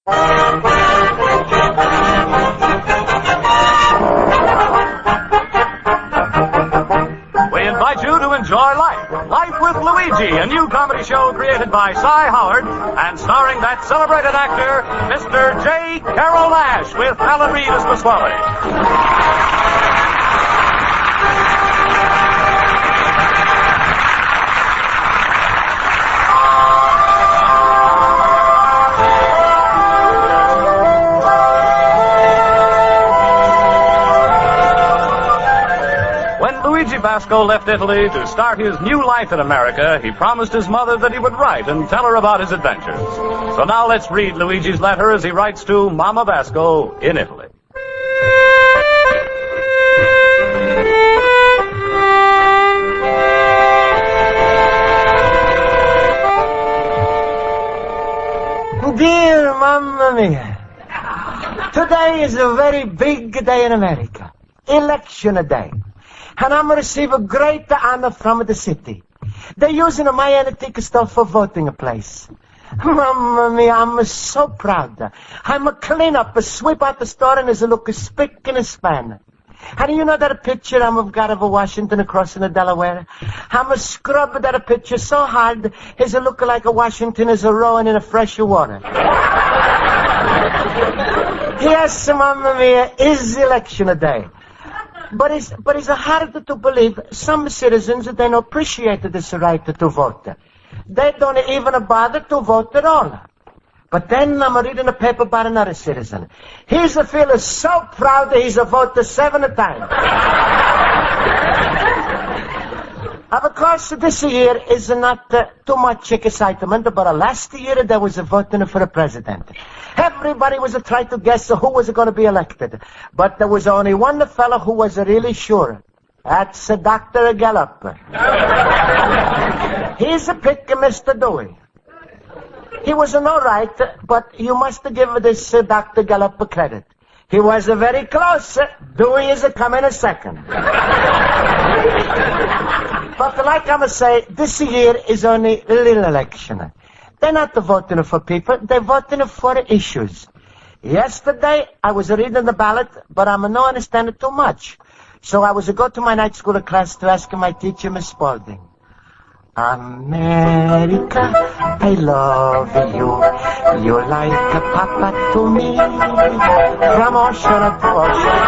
We invite you to enjoy Life. Life with Luigi, a new comedy show created by Cy Howard and starring that celebrated actor, Mr. J.Carrol Nash, with Alan Reed as Pasquale. Luigi Basco left Italy to start his new life in America. He promised his mother that he would write and tell her about his adventures. So now let's read Luigi's letter as he writes to Mama Basco in Italy. Dear Mamma Mia, today is a very big day in America. Election day. And I'm going to receive a great honor from the city. They're using my antique stuff for voting place. Mamma mia, I'm so proud. I'm a clean up, a sweep out the store, and there's a look of spick and a span. And you know that picture I've got of a Washington crossing the Delaware? I'm a scrub that picture so hard, it's a look like a Washington is a rowing in a fresh water. Yes, Mamma mia, is election day. But it's hard to believe some citizens, they don't appreciate this right to vote. They don't even bother to vote at all. But then I'm reading the paper about another citizen. He's feeling so proud that he's voted 7 times. Of course, this year is not too much excitement, but last year there was a voting for the president. Everybody was trying to guess who was going to be elected. But there was only one fellow who was really sure. That's Dr. Gallup. He's a pick, Mr. Dewey. He was all right, but you must give this Dr. Gallup credit. He was very close. Dewey is coming second. But like I must say, this year is only a little election. They're not voting for people, they're voting for issues. Yesterday, I was reading the ballot, but I'm not understanding too much. So I was go to my night school class to ask my teacher, Miss Spaulding. America, I love you. You're like a papa to me. From ocean to ocean.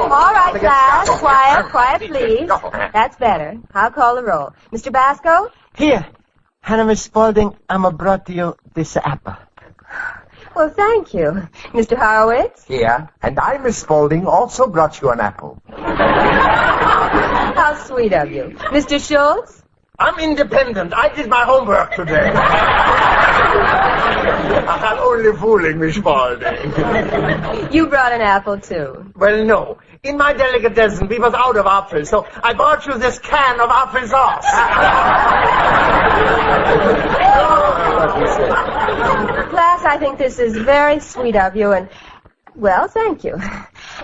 All right, class. Quiet, please. That's better. I'll call the roll. Mr. Basco? Here. Hannah, Miss Spaulding, I'm brought to you this apple. Well, thank you. Mr. Horowitz? Here. And I, Miss Spaulding, also brought you an apple. How sweet of you. Mr. Schultz? I'm independent. I did my homework today. I'm only fooling, Miss Spaulding. You brought an apple, too. Well, no. In my delicatessen, we was out of apples, so I bought you this can of apple sauce. Class, I think this is very sweet of you, and, well, thank you.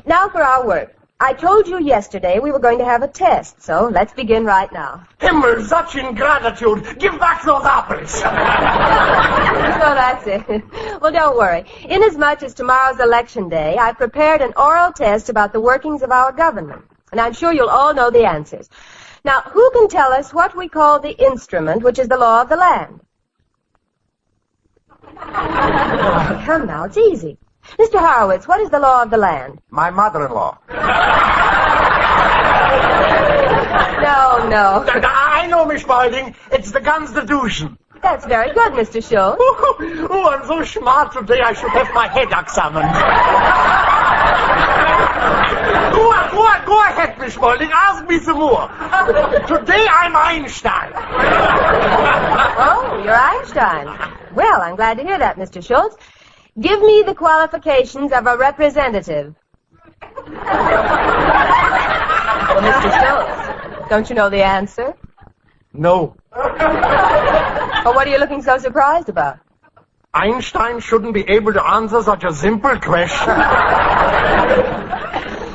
Now for our work. I told you yesterday we were going to have a test, so let's begin right now. Himmel, such ingratitude. Give back those apples. So that's it. Well, don't worry. Inasmuch as tomorrow's election day, I've prepared an oral test about the workings of our government. And I'm sure you'll all know the answers. Now, who can tell us what we call the instrument, which is the law of the land? Oh, come now, it's easy. Mr. Horowitz, what is the law of the land? My mother-in-law. No. I know, Miss Spaulding. It's the Constitution. That's very good, Mr. Schultz. Oh, I'm so smart today I should have my head examined. Go ahead, Miss Spaulding. Ask me some more. Today I'm Einstein. Oh, you're Einstein. Well, I'm glad to hear that, Mr. Schultz. Give me the qualifications of a representative. Well, Mr. Schultz, don't you know the answer? No. Well, what are you looking so surprised about? Einstein shouldn't be able to answer such a simple question.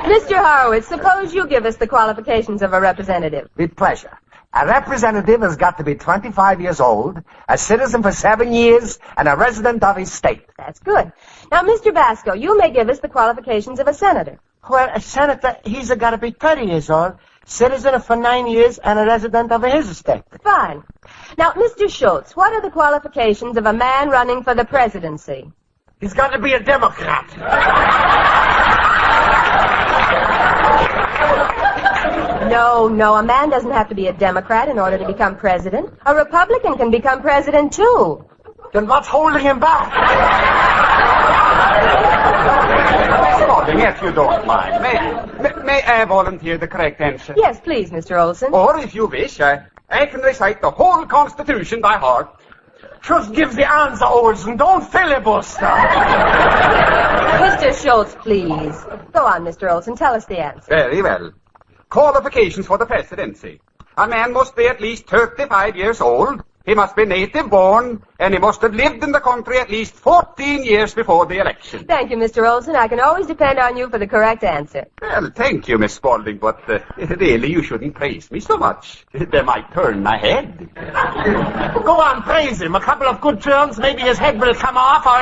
Mr. Horowitz, suppose you give us the qualifications of a representative. With pleasure. A representative has got to be 25 years old, a citizen for 7 years, and a resident of his state. That's good. Now, Mr. Basco, you may give us the qualifications of a senator. Well, a senator, he's got to be 30 years old, citizen for 9 years, and a resident of his state. Fine. Now, Mr. Schultz, what are the qualifications of a man running for the presidency? He's got to be a Democrat. No, a man doesn't have to be a Democrat in order to become president. A Republican can become president, too. Then what's holding him back? If you don't mind, may I volunteer the correct answer? Yes, please, Mr. Olson. Or, if you wish, I can recite the whole Constitution by heart. Just give the answer, Olson. Don't filibuster. Mr. Schultz, please. Go on, Mr. Olson. Tell us the answer. Very well. Qualifications for the presidency. A man must be at least 35 years old. He must be native born, and he must have lived in the country at least 14 years before the election. Thank you, Mr. Olson. I can always depend on you for the correct answer. Well, thank you, Miss Spaulding, but really you shouldn't praise me so much. They might turn my head. Go on, praise him. A couple of good turns, maybe his head will come off or...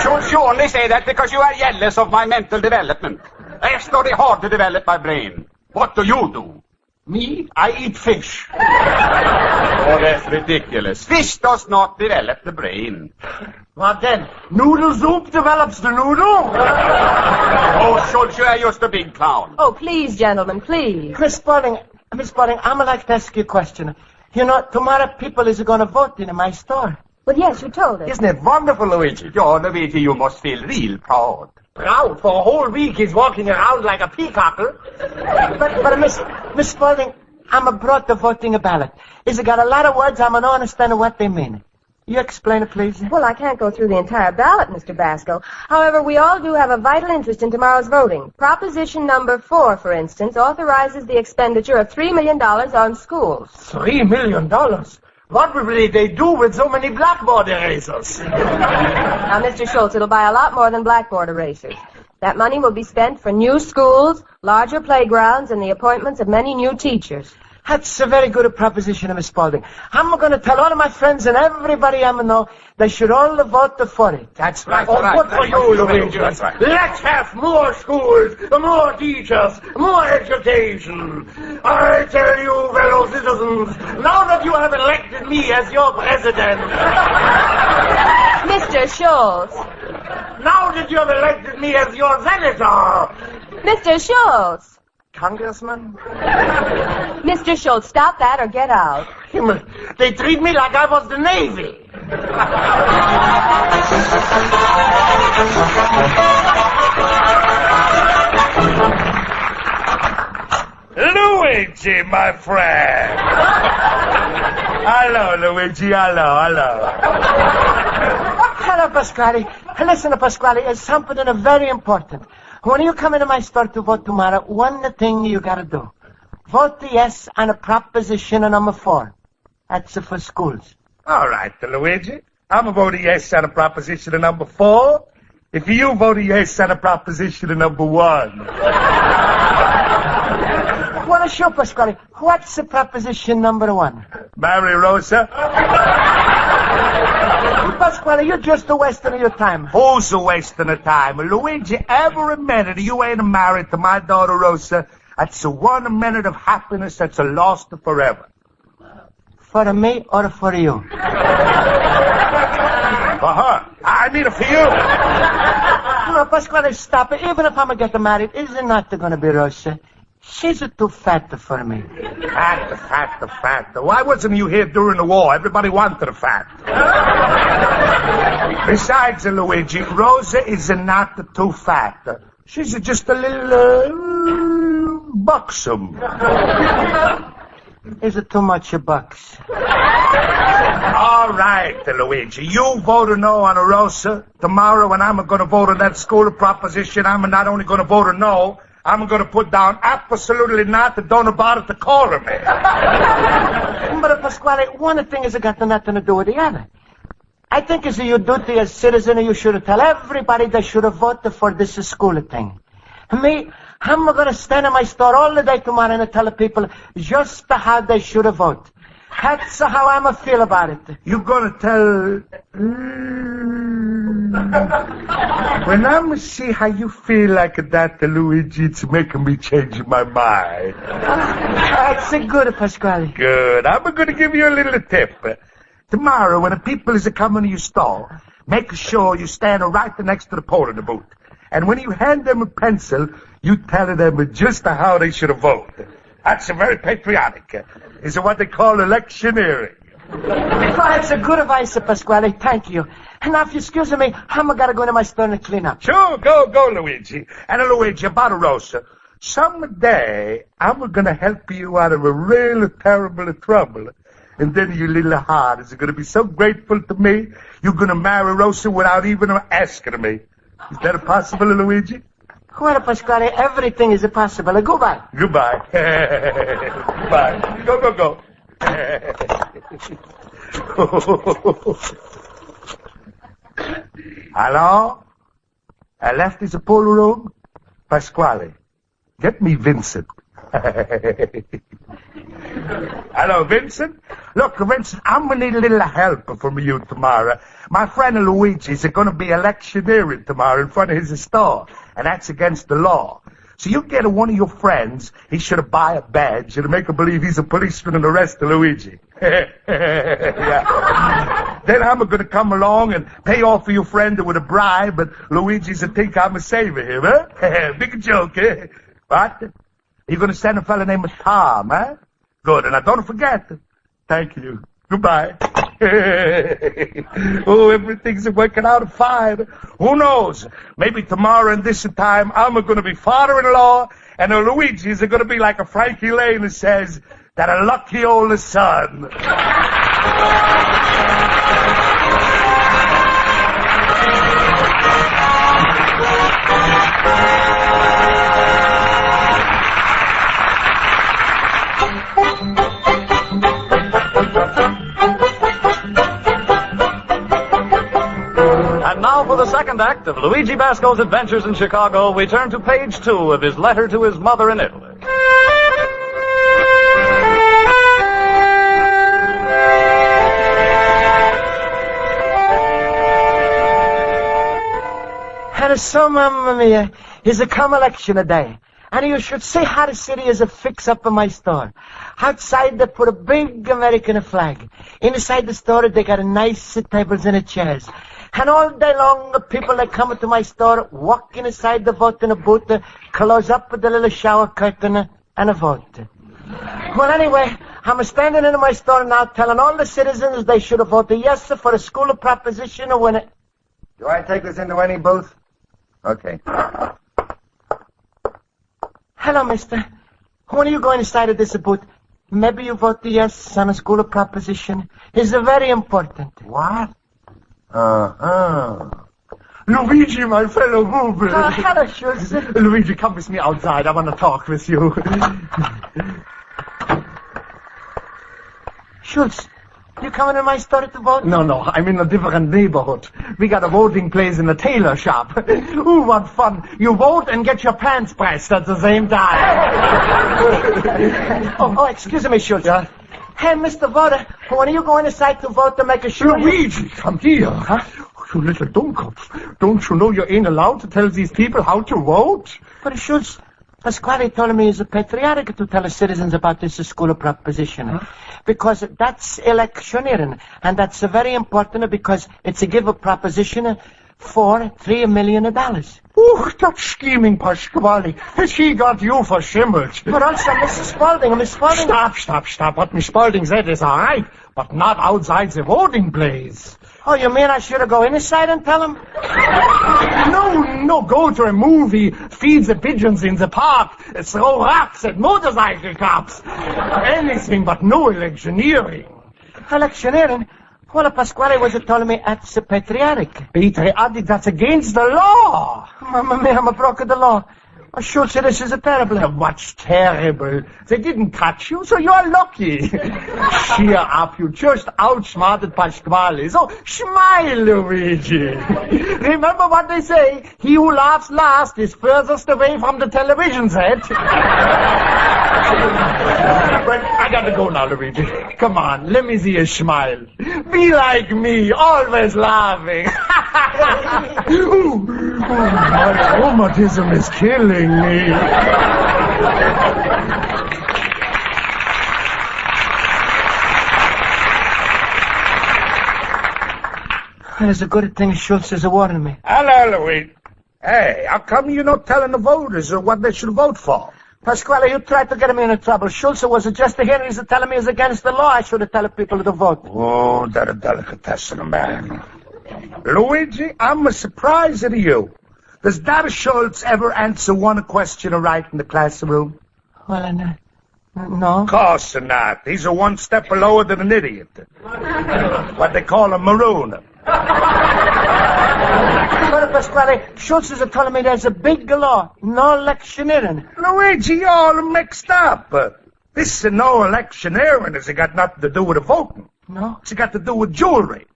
Should you only say that because you are jealous of my mental development? I study hard to develop my brain. What do you do? Me? I eat fish. Oh, that's ridiculous. Fish does not develop the brain. What then? Noodle soup develops the noodle? Oh, Schultz, you are just a big clown. Oh, please, gentlemen, please. Miss Spaulding, I'm like to ask you a question. You know, tomorrow people is going to vote in my store. Well, yes, you told us. Isn't it wonderful, Luigi? Oh, Luigi, you must feel real proud. Proud? For a whole week he's walking around like a peacocker. But Miss Spaulding, I'm brought the voting ballot. It's got a lot of words I'm not understanding what they mean. You explain it, please? Well, I can't go through the entire ballot, Mr. Basco. However, we all do have a vital interest in tomorrow's voting. Proposition number 4, for instance, authorizes the expenditure of $3 million on schools. $3 million? What will they do with so many blackboard erasers? Now, Mr. Schultz, it'll buy a lot more than blackboard erasers. That money will be spent for new schools, larger playgrounds, and the appointments of many new teachers. That's a very good proposition, Miss Spaulding. I'm going to tell all of my friends and everybody I know they should all vote for it. That's right. Good for you, Luigi. That's right. Let's have more schools, more teachers, more education. I tell you, fellow citizens, now that you have elected me as your president... Mr. Schultz. Now that you have elected me as your senator... Mr. Schultz. Congressman? Mr. Schultz, stop that or get out. Himmel, they treat me like I was the Navy. Luigi, my friend. Hello, Luigi. Hello. Hello, Pasquale. Listen, Pasquale, it's something very important. When you come into my store to vote tomorrow, one thing you got to do. Vote yes on a proposition number 4. That's for schools. All right, Luigi. I'm a vote yes on a proposition number 4. If you vote yes on a proposition number 1. Well, sure, Pasquale. What's the proposition number 1? Marry Rosa. Pasquale, you're just a wasting of your time. Who's a wasting of time? Luigi, every minute you ain't married to my daughter Rosa, that's a 1 minute of happiness that's a lost forever. For me or for you? For her. I mean for you. No, Pasquale, stop it. Even if I'm going to get married, is it not going to be Rosa? She's too fat for me. Fat. Why wasn't you here during the war? Everybody wanted a fat. Besides, Luigi, Rosa is not too fat. She's just a little buxom. Is it too much bucks? All right, Luigi, you vote no on a Rosa. Tomorrow when I'm going to vote on that school proposition, I'm not only going to vote no, I'm going to put down absolutely not, don't bother to call me. But, Pasquale, one thing has got nothing to do with the other. I think it's your duty as citizen, you should tell everybody they should have voted for this school thing. Me, I'm going to stand in my store all the day tomorrow and tell the people just how they should have voted. That's how I'm a feel about it. You gonna tell... When I'm see how you feel like that, Luigi, it's making me change my mind. That's good, Pasquale. Good. I'm gonna give you a little tip. Tomorrow, when the people is coming to your store, make sure you stand right next to the polling booth. And when you hand them a pencil, you tell them just how they should have voted. That's very patriotic. It's what they call electioneering. That's a good advice, Pasquale. Thank you. And now, if you excuse me, I'm going to go into my store and clean up. Sure, go, Luigi. And Luigi, about a Rosa. Someday, I'm going to help you out of a real terrible trouble. And then your little heart is going to be so grateful to me, you're going to marry Rosa without even asking me. Is that possible, Luigi? Well, Pasquale, everything is possible. Goodbye. Goodbye. Bye. Go. Hello? I left his pool room. Pasquale, get me Vincent. Hello, Vincent? Look, Vincent, I'm going to need a little help from you tomorrow. My friend Luigi's going to be electioneering tomorrow in front of his store, and that's against the law. So you get one of your friends, he should buy a badge and make him believe he's a policeman and arrest Luigi. Yeah. Then I'm going to come along and pay off for your friend with a bribe, but Luigi's think I'm a savior here, huh? Big joke, eh? What? You're going to send a fella named Tom, huh? Good, and I don't forget. Thank you. Goodbye. Oh, everything's working out fine. Who knows? Maybe tomorrow and this time I'm going to be father-in-law, and Luigi's going to be like a Frankie Lane that says, that a lucky old son. And now for the second act of Luigi Basco's adventures in Chicago, we turn to page 2 of his letter to his mother in Italy. And so, Mamma Mia, is a come election day. And you should see how the city is a fix-up in my store. Outside, they put a big American flag. Inside the store, they got nice tables and chairs. And all day long, the people that come into my store walk inside the voting booth, close up the little shower curtain, and vote. Well, anyway, I'm standing in my store now telling all the citizens they should have voted yes for a school proposition when it... Do I take this into any booth? Okay. Hello, mister. When are you going inside of this booth? Maybe you vote yes on a school proposition. It's very important. What? Luigi, my fellow movie. Hello, Schultz. Luigi, come with me outside. I want to talk with you. Schultz, you coming in my store to vote? No, I'm in a different neighborhood. We got a voting place in a tailor shop. Ooh, what fun. You vote and get your pants pressed at the same time. oh, excuse me, Schultz. Yeah? Hey, Mr. Voter, when are you going inside to vote to make sure Luigi, come here. Huh? You little dummkopf. Don't you know you ain't allowed to tell these people how to vote? But Schultz, Pasquale told me it's patriotic to tell the citizens about this school proposition. Huh? Because that's electioneering, and that's very important because it's a give a proposition for $3 million. Ooh, that scheming Pasquale. He got you for shimmels. But also, Mrs. Spaulding, Miss Spaulding... Stop. What Miss Spaulding said is all right, but not outside the voting place. Oh, you mean I should go inside and tell him? No, go to a movie, feed the pigeons in the park, throw rocks at motorcycle cops. Anything but no electioneering. Electioneering? Well, Pasquale was telling me that's patriotic. Patriotic, that's against the law. Mamma mia, I broke the law. Oh, Schultz, this is a terrible. What's terrible? They didn't catch you, so you're lucky. Cheer up, you just outsmarted Pasquale. So smile, Luigi. Remember what they say, he who laughs last is furthest away from the television set. But I gotta go now, Luigi. Come on, let me see a smile. Be like me, always laughing. My rheumatism is killing me. It's a good thing Schultz is warning me. Hello, Luigi. Hey, how come you're not telling the voters what they should vote for? Pasquale, you tried to get me into trouble. Schultz was just here. He's telling me it's against the law. I should have told people to vote. Oh, that a delicatessen, man. Luigi, I'm surprised at you. Does Dad Schultz ever answer one question right in the classroom? Well, no. Of course not. He's a one step lower than an idiot. What they call a maroon. But Pasquale, Schultz is telling me there's a big law. No electioneering. Luigi, you're all mixed up. This is no electioneering. It's got nothing to do with the voting. No? It's got to do with jewelry.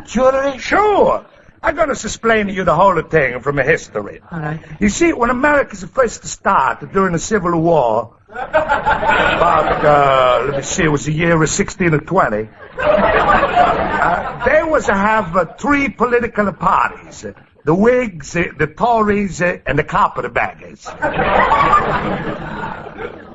Jewelry? Sure. I'm going to explain to you the whole thing from a history. All right. You see, when America's first started during the Civil War, about, let me see, it was the year of 1620, they was to have three political parties. The Whigs, the Tories, and the Carpetbaggers.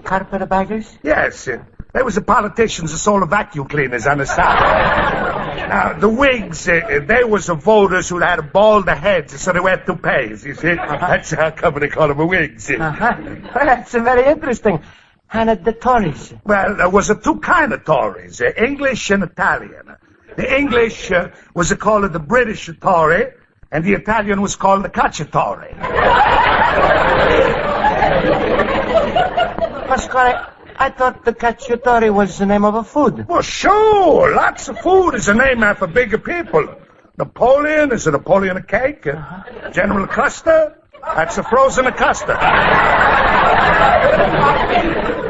Carpetbaggers? Yes. They was the politicians that sold the vacuum cleaners on the side. Now, the Whigs, they was the voters who had bald heads, so they wear toupees, you see. That's how come they call them a Whigs. That's very interesting. And the Tories? Well, there was two kind of Tories, English and Italian. The English was called the British Tory, and the Italian was called the Cacciatore. Pasquale, I thought the cacciatore was the name of a food. Well, sure. Lots of food is a name after bigger people. Napoleon is a Napoleon cake. General Custer, that's a frozen custard.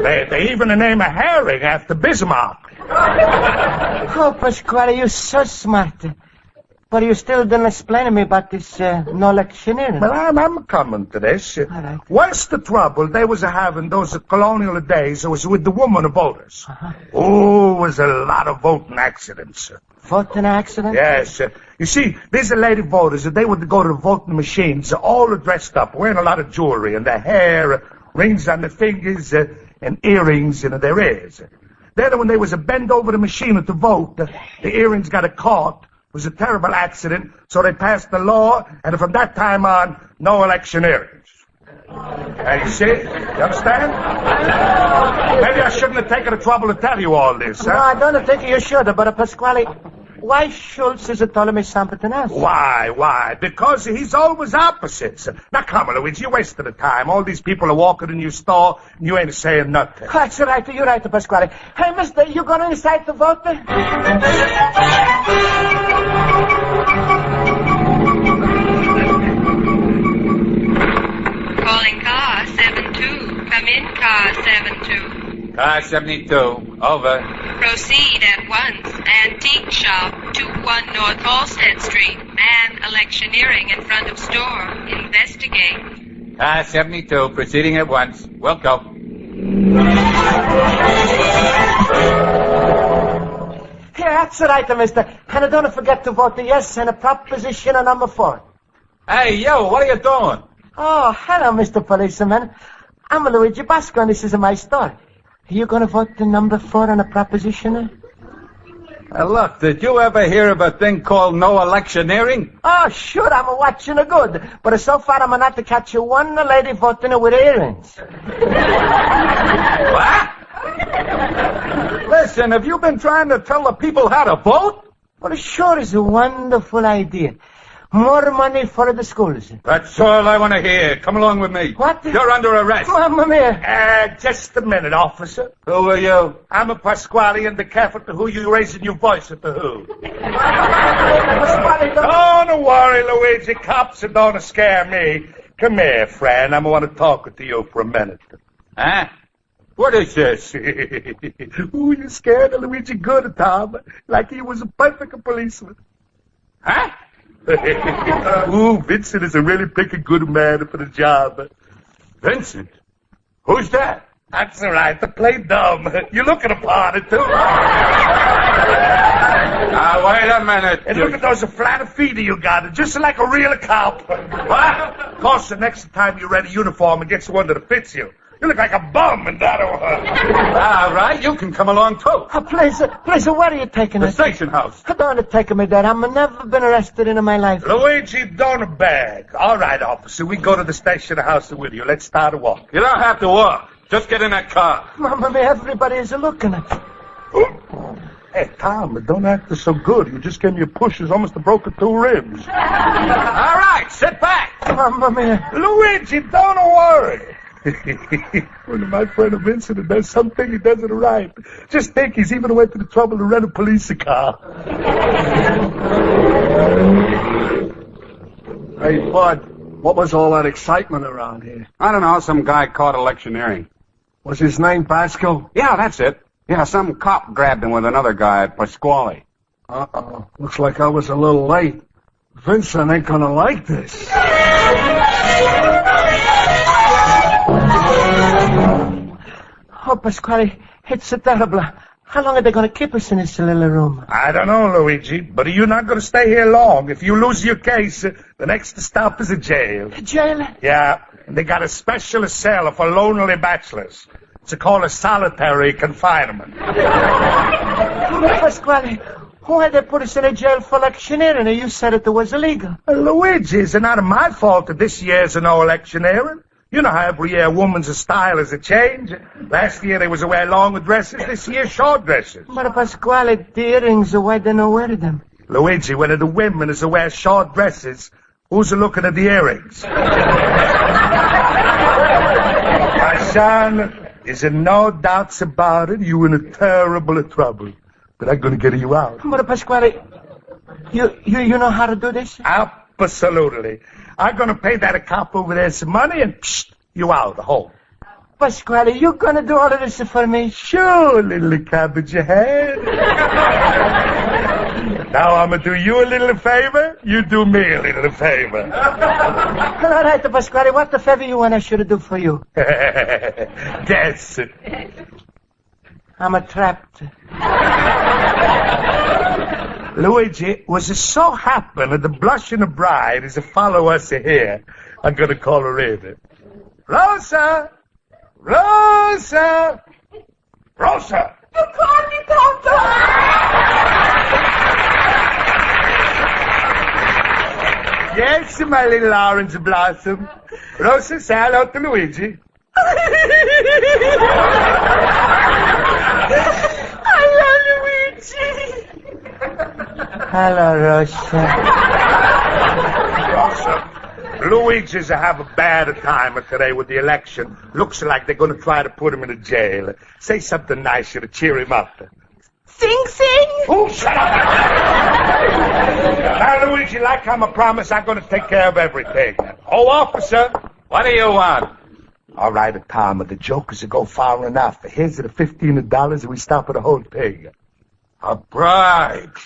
They even name a herring after Bismarck. Oh, Pasquale, you're so smart. But you still didn't explain to me about this no electioneering. Well, I'm coming to this. All right. What's the trouble they was having those colonial days? It was with the woman voters. Oh, it was a lot of voting accidents. Voting accident? Yes. You see, these are lady voters. They would go to the voting machines all dressed up, wearing a lot of jewelry, and their hair, rings on their fingers, and earrings in their ears. Then when they was bend over the machine to vote, the earrings got caught. It was a terrible accident, so they passed the law, and from that time on, no electioneering. You see? You understand? Maybe I shouldn't have taken the trouble to tell you all this, huh? No, I don't think you should, but Pasquale, why Schultz is telling me something else? Why? Because he's always opposites. Now, come on, Luigi, you're wasting the time. All these people are walking in your store, and you ain't saying nothing. That's right, you're right, Pasquale. Hey, mister, you going inside to vote? Calling car 72. Come in, car 72. Car 72. Over. Proceed at once. Antique shop, 21 North Halstead Street. Man electioneering in front of store. Investigate. Car 72. Proceeding at once. Will go. Yeah, that's right, mister. And don't forget to vote yes and a proposition number 4. Hey, yo, what are you doing? Oh, hello, Mr. Policeman. I'm Luigi Basco, and this is my store. Are you going to vote the number 4 on a proposition? Look, did you ever hear of a thing called no electioneering? Oh, sure, I'm watching a good. But so far, I'm not to catch one lady voting with earrings. What? Listen, have you been trying to tell the people how to vote? Well, it sure is a wonderful idea. More money for the schools. That's all I want to hear. Come along with me. What? You're under arrest. Mamma mia. Just a minute, officer. Who are you? I'm a Pasquale, and be careful to who you raising your voice at the who. Pasquale, Don't worry, Luigi. Cops don't scare me. Come here, friend. I want to talk to you for a minute. Huh? What is this? Ooh, you scared of Luigi good, Tom. Like he was a perfect policeman. Huh? Ooh, Vincent is a really picky good man for the job. Vincent? Who's that? That's all right. To play dumb. You're looking upon it, too. Now, wait a minute. And look at those flat feet you got. Just like a real cop. What? Of course, the next time you rent a uniform and get one that fits you. You look like a bum in that one. All right, you can come along, too. Please, where are you taking The us? station house. Don't take me there. I've never been arrested in my life. Luigi, don't beg. All right, officer, we go to the station house with you. Let's start a walk. You don't have to walk. Just get in that car. Mamma mia, everybody is looking at you. Hey, Tom, don't act so good. You just gave me a push. It's almost broke 2 ribs. All right, sit back. Mamma mia. Luigi, don't worry. When my friend Vincent does something, he does it right. Just think he's even went to the trouble to rent a police car. Hey, Bud, what was all that excitement around here? I don't know, some guy caught electioneering. Was his name Pasco? Yeah, that's it. Yeah, some cop grabbed him with another guy at Pasquale. Uh-oh. Looks like I was a little late. Vincent ain't gonna like this. Oh, Pasquale, it's terrible. How long are they going to keep us in this little room? I don't know, Luigi, but you're not going to stay here long. If you lose your case, the next stop is a jail. Jail? Yeah, and they got a special cell for lonely bachelors. It's called a solitary confinement. Pasquale, why they put us in a jail for electioneering? You said it was illegal. Luigi, it's not my fault that this year's no electioneering. You know how every year a woman's style is a change. Last year they was to wear long dresses, this year short dresses. But Pasquale, the earrings, why they not wear them? Luigi, when the women is to wear short dresses, who's looking at the earrings? My son, there's no doubts about it. You in a terrible trouble. But I'm going to get you out. But Pasquale, you know how to do this? Absolutely. I'm going to pay that cop over there some money and you out, home. Pasquale, you going to do all of this for me? Sure, little cabbage head. Now I'm going to do you a little favor, you do me a little favor. All right, Pasquale, what the favor you want I should do for you? Guess. I'm trapped. Luigi, was it so happen that the blushing bride is to follow us here? I'm going to call her in. Rosa! Rosa! Rosa! You called me, Papa! Yes, my little orange blossom. Rosa, say hello to Luigi. I love Luigi! Hello, Rosa. Rosa, Luigi's have a bad time today with the election. Looks like they're going to try to put him in a jail. Say something nice to cheer him up. Sing, sing! Oh, shut up! Now, Luigi, like I'm a promise, I'm going to take care of everything. Oh, officer, What do you want? all right, Tom, the jokers will go far enough. Here's the $15 and we stop at the whole thing. A bribe.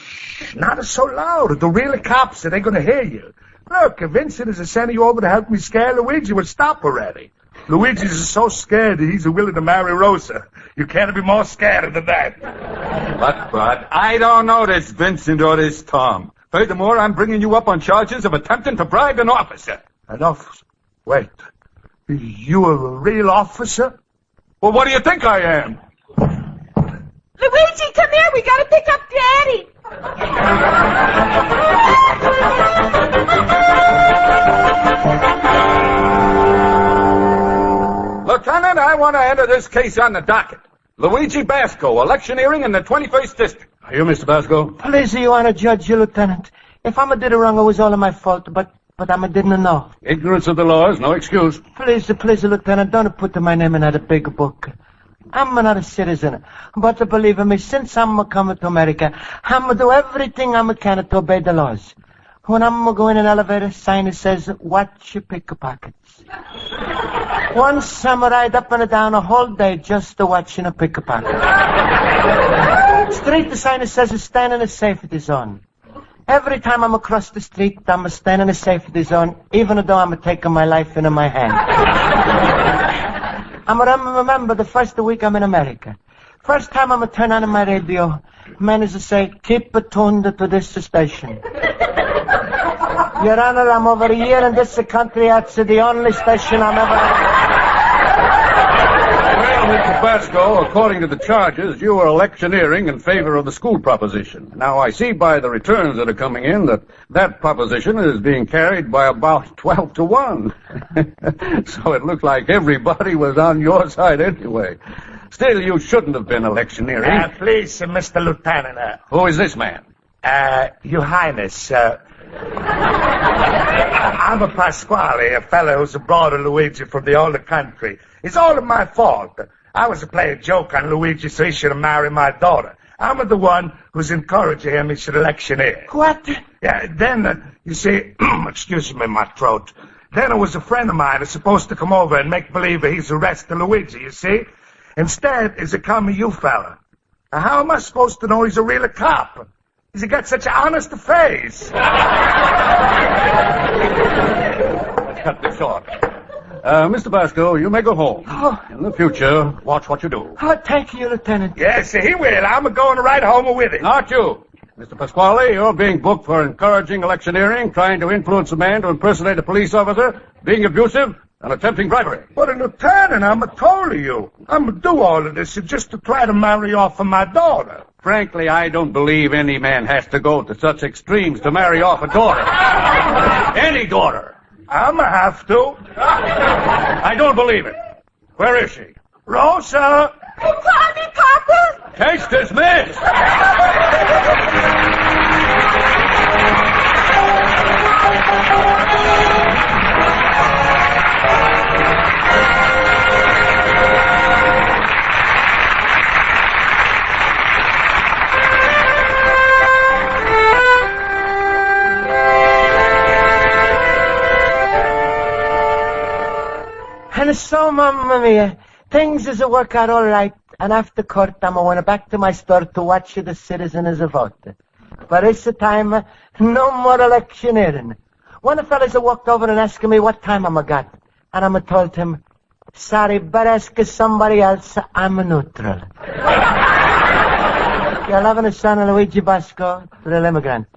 Not so loud. The real cops, they're going to hear you. Look, if Vincent is sending you over to help me scare Luigi, will stop already. Luigi's so scared that he's willing to marry Rosa. You can't be more scared than that. But, Bud, I don't know this Vincent or this Tom. Furthermore, I'm bringing you up on charges of attempting to bribe an officer. An officer? Wait. You a real officer? Well, what do you think I am? Luigi, come here. We got to pick up Daddy. Lieutenant, I want to enter this case on the docket. Luigi Basco, electioneering in the 21st District. Are you Mr. Pasco? Please, you want to judge you, Lieutenant. If I did it wrong, it was all my fault, but I didn't know. Ignorance of the law is no excuse. Please, Lieutenant, don't put my name in that big book. I'm not a citizen, but believe me, since I'm coming to America, I'm do everything I can to obey the laws. When I'm going in an elevator, sign that says, watch your pickpockets. Once I'm ride up and down a whole day just to watching a pickpocket. Street, the sign that says, stand in a safety zone. Every time I'm across the street, I'm a stand in a safety zone, even though I'm taking my life into my hand. I'm remember the first week I'm in America. First time I'm turn on my radio, manager say, keep it tuned to this station. Your Honor, I'm over here in this country. That's the only station I'm ever... Well, Mr. Pasquale, according to the charges, you were electioneering in favor of the school proposition. Now, I see by the returns that are coming in that proposition is being carried by about 12 to 1. So it looked like everybody was on your side anyway. Still, you shouldn't have been electioneering. Please, Mr. Lieutenant. Who is this man? Your Highness, I'm a Pasquale, a fellow who's brought a Luigi from the older country. It's all my fault. I was playing a joke on Luigi so he should marry my daughter. I'm the one who's encouraging him he should electioneer. What? Yeah, then, you see, excuse me, my throat. Then it was a friend of mine who's supposed to come over and make believe he's arrested Luigi, you see? Instead, it's a come you fella. Now, how am I supposed to know he's a real cop? He's got such an honest face. Let's cut this short. Mr. Pasquale, you may go home. Oh. In the future, watch what you do. Oh, thank you, Lieutenant. Yes, he will. I'm going right home with him. Not you. Mr. Pasquale, you're being booked for encouraging electioneering, trying to influence a man to impersonate a police officer, being abusive, and attempting bribery. But, Lieutenant, I'm told you. I'm do all of this just to try to marry off of my daughter. Frankly, I don't believe any man has to go to such extremes to marry off a daughter. Any daughter. I'm have to. I don't believe it. Where is she? Rosa! Tommy, Papa! Case dismissed! And so, Mamma Mia, things is a work out all right, and after court, I'm going back to my store to watch the citizens vote. But it's the time, no more electioneering. One of the fellas walked over and asked me what time I'm got, and I'm told him, sorry, but ask somebody else, I'm neutral. You're loving a son of Luigi Basco, real immigrant.